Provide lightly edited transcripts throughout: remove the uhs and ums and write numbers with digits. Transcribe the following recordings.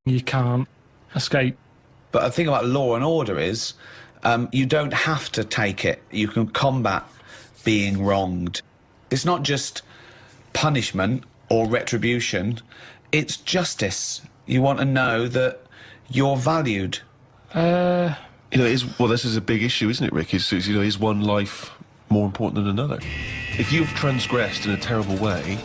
You can't escape. But the thing about law and order is, you don't have to take it. You can combat being wronged. It's not just punishment or retribution, it's justice. You want to know that you're valued. You know, this is a big issue, isn't it, Rick? Is one life more important than another? If you've transgressed in a terrible way,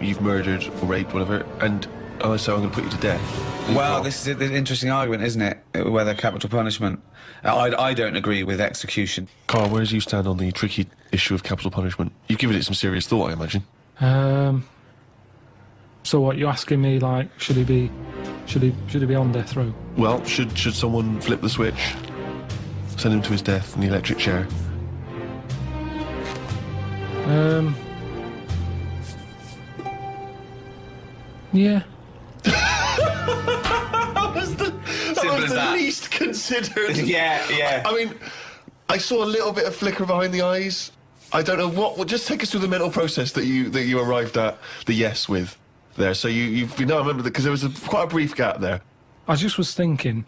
you've murdered or raped, whatever, and I say I'm going to put you to death. Well, this is an interesting argument, isn't it? Whether capital punishment. I don't agree with execution. Carl, where do you stand on the tricky issue of capital punishment? You've given it some serious thought, I imagine. So what, you asking me, like, should he be on death row? Well, should someone flip the switch, send him to his death in the electric chair? Yeah. That was the least considered. Yeah. I mean, I saw a little bit of flicker behind the eyes. I don't know what. Well, just take us through the mental process that you arrived at the yes with there. So you know, I remember that because there was quite a brief gap there. I just was thinking,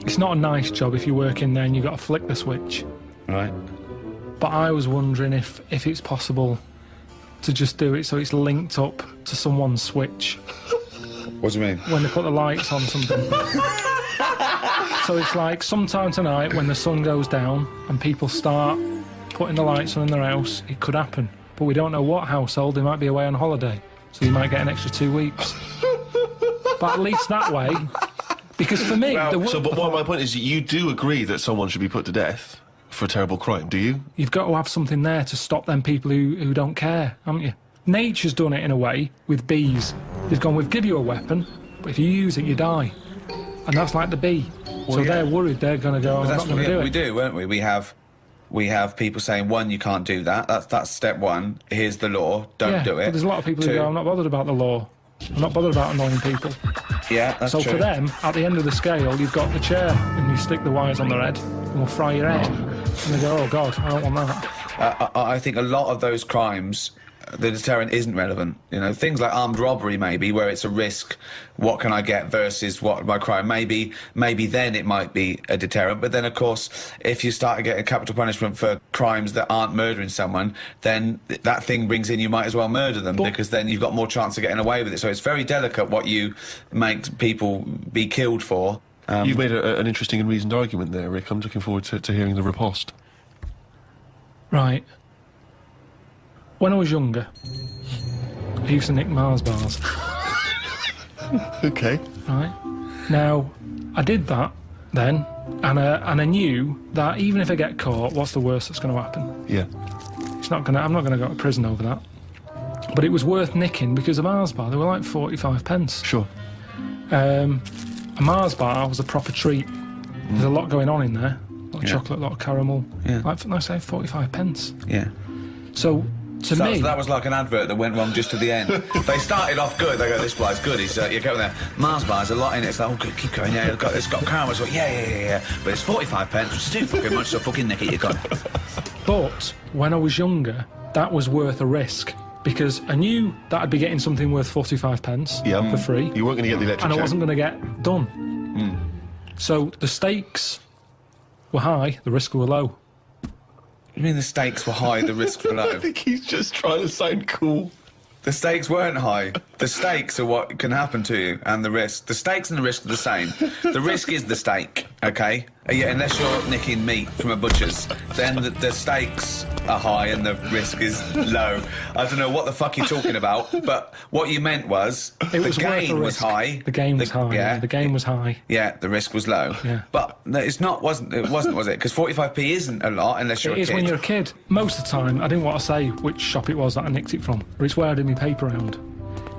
it's not a nice job if you work in there and you've got to flick the switch. Right. But I was wondering if it's possible to just do it so it's linked up to someone's switch. What do you mean? When they put the lights on something. So it's like sometime tonight when the sun goes down and people start putting the lights on in their house, it could happen. But we don't know what household, they might be away on holiday. So you might get an extra 2 weeks. But at least that way, because for me... But my point is, you do agree that someone should be put to death for a terrible crime, do you? You've got to have something there to stop them people who don't care, haven't you? Nature's done it in a way with bees. They've gone, we'll give you a weapon, but if you use it, you die. And that's like the bee. Well, so they're worried they're going to go, I'm not going to do it. We do, weren't we? We have people saying, one, you can't do that. That's step one. Here's the law. Don't do it. But there's a lot of people who go, I'm not bothered about the law. I'm not bothered about annoying people. Yeah, that's true. So for them, at the end of the scale, you've got the chair and you stick the wires on their head and we'll fry your head. And they go, oh, God, I don't want that. I think a lot of those crimes, the deterrent isn't relevant. You know, things like armed robbery, maybe, where it's a risk, what can I get versus what my crime. Maybe then it might be a deterrent. But then, of course, if you start to get a capital punishment for crimes that aren't murdering someone, then that thing brings in you might as well murder them, because then you've got more chance of getting away with it. So it's very delicate what you make people be killed for. You've made an interesting and reasoned argument there, Rick. I'm looking forward to hearing the riposte. Right. When I was younger, I used to nick Mars bars. Okay. Right. Now, I did that then, and I knew that even if I get caught, what's the worst that's going to happen? Yeah. I'm not going to go to prison over that. But it was worth nicking because a Mars bar, they were like 45 pence. Sure. A Mars bar was a proper treat. There's a lot going on in there. A lot of chocolate, a lot of caramel. Yeah. Like, I say 45 pence. Yeah. So... So that was like an advert that went wrong just to the end. They started off good. They go, this bar's good. You go there. Mars bar's a lot in it. It's like, oh, good, keep going. Yeah, it's got caramel. So yeah. But it's 45 pence, which is too fucking much. So fucking nick it, you got. But when I was younger, that was worth a risk because I knew that I'd be getting something worth 45 pence for free. You weren't going to get the electric and chair. I wasn't going to get done. So the stakes were high, the risk were low. You mean the stakes were high, the risks were low? I think he's just trying to sound cool. The stakes weren't high. The stakes are what can happen to you, and the risk. The stakes and the risk are the same. The risk is the stake, okay? Yeah, unless you're nicking meat from a butcher's, then the stakes are high and the risk is low. I don't know what the fuck you're talking about, but what you meant was the gain was high. The game was high. Yeah, the game was high. Yeah, the risk was low. Yeah. But it wasn't, was it? Because 45p isn't a lot unless you're a kid. It is when you're a kid. Most of the time, I didn't want to say which shop it was that I nicked it from, but it's where I did my paper round.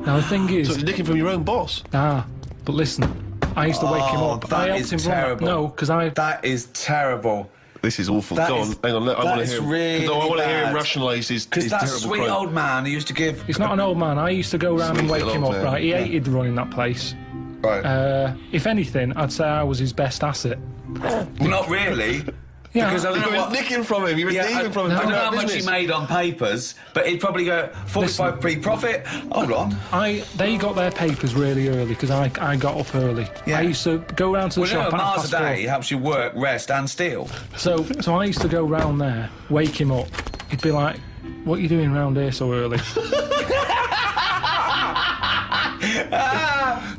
Now, the thing is... So it's nicking from your own boss? But listen, I used to wake him up. That is terrible. No, because That is terrible. This is awful. Go on, hang on. I want to hear him rationalise his terrible crime. Because that sweet old man who used to give... He's not an old man. I used to go round and wake him up, right? He hated running that place. Right. If anything, I'd say I was his best asset. Well, not really. Yeah, Because I don't You know were what... nicking from him. You were stealing from him. I don't know how Business. much he made on papers, but he'd probably go 45p profit. Hold on. They got their papers really early because I got up early. Yeah. I used to go round to the Well, shop no, at miles a 4:30. day helps you work, rest, and steal. So I used to go round there, wake him up. He'd be like, "What are you doing round here so early?"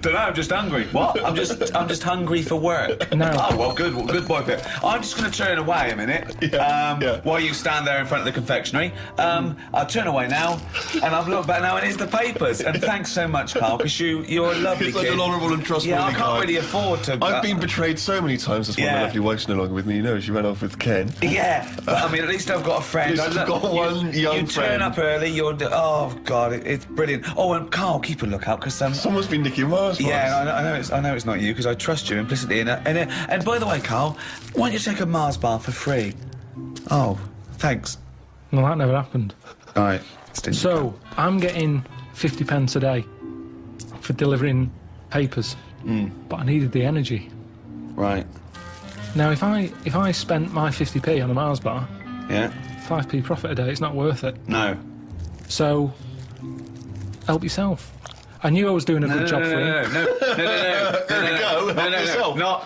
Don't know, I'm just hungry. What? I'm just hungry for work. No. Oh, well, good boy, Pip. I'm just going to turn away a minute while you stand there in front of the confectionery. I'll turn away now, and I've looked back now, and here's the papers. And thanks so much, Carl, because you're a lovely You're such kid. an honourable and trustworthy Yeah, I can't guy. really afford to... I've been betrayed so many times. That's why Yeah. my lovely wife's no longer with me. You know, she ran off with Ken. Yeah, but I mean, at least I've got a friend. At least you've got one young You turn friend. up early, oh, God, it's brilliant. Oh, and Carl, keep a lookout, because... Someone's been nicking Mars bars. Yeah, I know it's not you because I trust you implicitly. And by the way, Carl, why don't you take a Mars bar for free? Oh, thanks. Well, that never happened. All right. So I'm getting 50 pence a day for delivering papers, but I needed the energy. Right. Now, if I spent my 50p on a Mars bar, Yeah. 5p profit a day, it's not worth it. No. So help yourself. I knew I was doing a good job for you.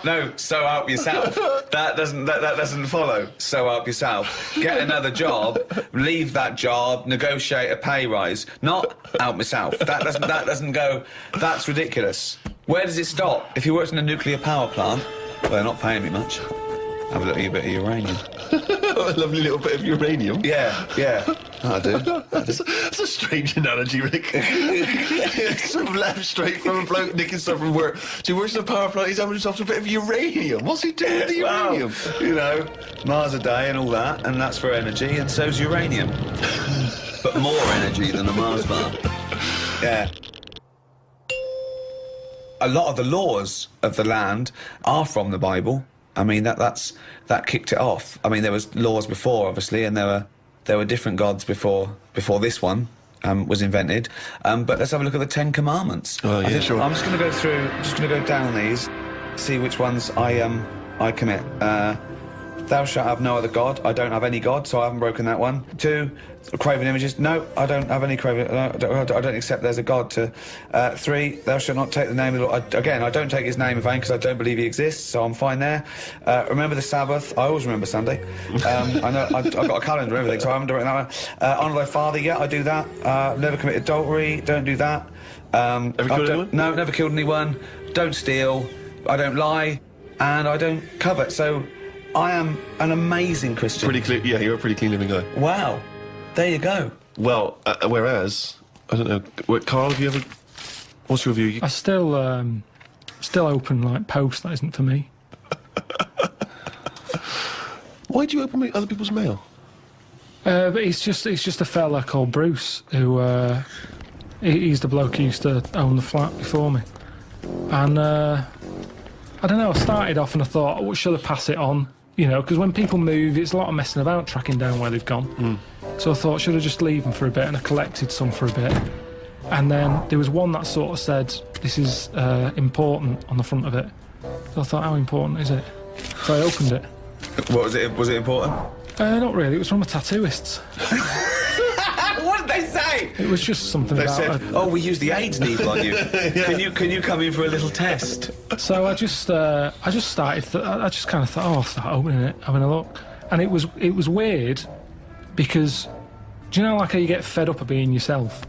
No. So help yourself. That doesn't follow. So help yourself. Get another job. Leave that job. Negotiate a pay rise. Not help myself. That doesn't go. That's ridiculous. Where does it stop? If you worked in a nuclear power plant, well, they're not paying me much. Have a little bit of uranium. A lovely little bit of uranium. Yeah. I do. That's a strange analogy, Rick. Sort of left straight from a bloke nicking stuff from work. So he works in a power plant, he's having himself a bit of uranium. What's he doing with the uranium? Well, you know, Mars a day and all that, and that's for energy, and so's uranium. But more energy than a Mars bar. Yeah. A lot of the laws of the land are from the Bible. I mean, that kicked it off. I mean, there was laws before, obviously, and there were different gods before this one was invented. But let's have a look at the Ten Commandments. Oh, yeah, sure. I'm just going to go through. Just going to go down these, see which ones I commit. Thou shalt have no other god. I don't have any god, so I haven't broken that one. 2, craven images. No, I don't have any craven. I don't accept there's a god. 3, thou shalt not take the name of the Lord. Again, I don't take his name in vain because I don't believe he exists, so I'm fine there. Remember the Sabbath. I always remember Sunday. I know I've got a calendar and everything, so I haven't done that one. Honour thy father. Yeah, I do that. Never commit adultery. Don't do that. Ever killed anyone? No, never killed anyone. Don't steal. I don't lie, and I don't covet. So I am an amazing Christian. Pretty clean. Yeah, you're a pretty clean living guy. Wow. There you go. Well, whereas, I don't know, Carl, have you ever... What's your view? I still open like posts that isn't for me. Why do you open other people's mail? But it's just a fella called Bruce who he's the bloke who used to own the flat before me, and I don't know. I started off and I thought, oh, should I pass it on? You know, because when people move, it's a lot of messing about tracking down where they've gone. So I thought, should I just leave them for a bit? And I collected some for a bit. And then there was one that sort of said, this is important on the front of it. So I thought, how important is it? So I opened it. What was it? Was it important? Not really. It was from a tattooist. What did they say? It was just something They about said, it. "Oh, we used the AIDS needle on you. Can you come in for a little test?" So I just started. I just kind of thought, oh, I'll start opening it, having a look, and it was weird because, do you know like how you get fed up of being yourself?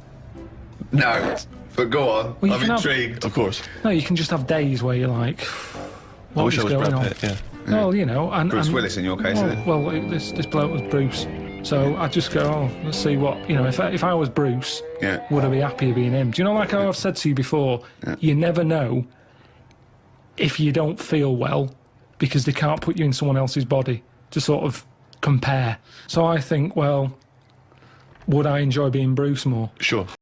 No, but go on. Well, you I'm can have- intrigued. Of course. No, you can just have days where you're like, I what wish is I was going Brad on? Pitt, yeah. Well, you know, and Bruce Willis in your case, well, isn't it? well, this bloke was Bruce, so I just go, oh, let's see what, you know, if I was Bruce, Yeah. would I be happier being him? Do you know, like how I've said to you before, you never know if you don't feel well because they can't put you in someone else's body to sort of compare. So I think, well, would I enjoy being Bruce more? Sure.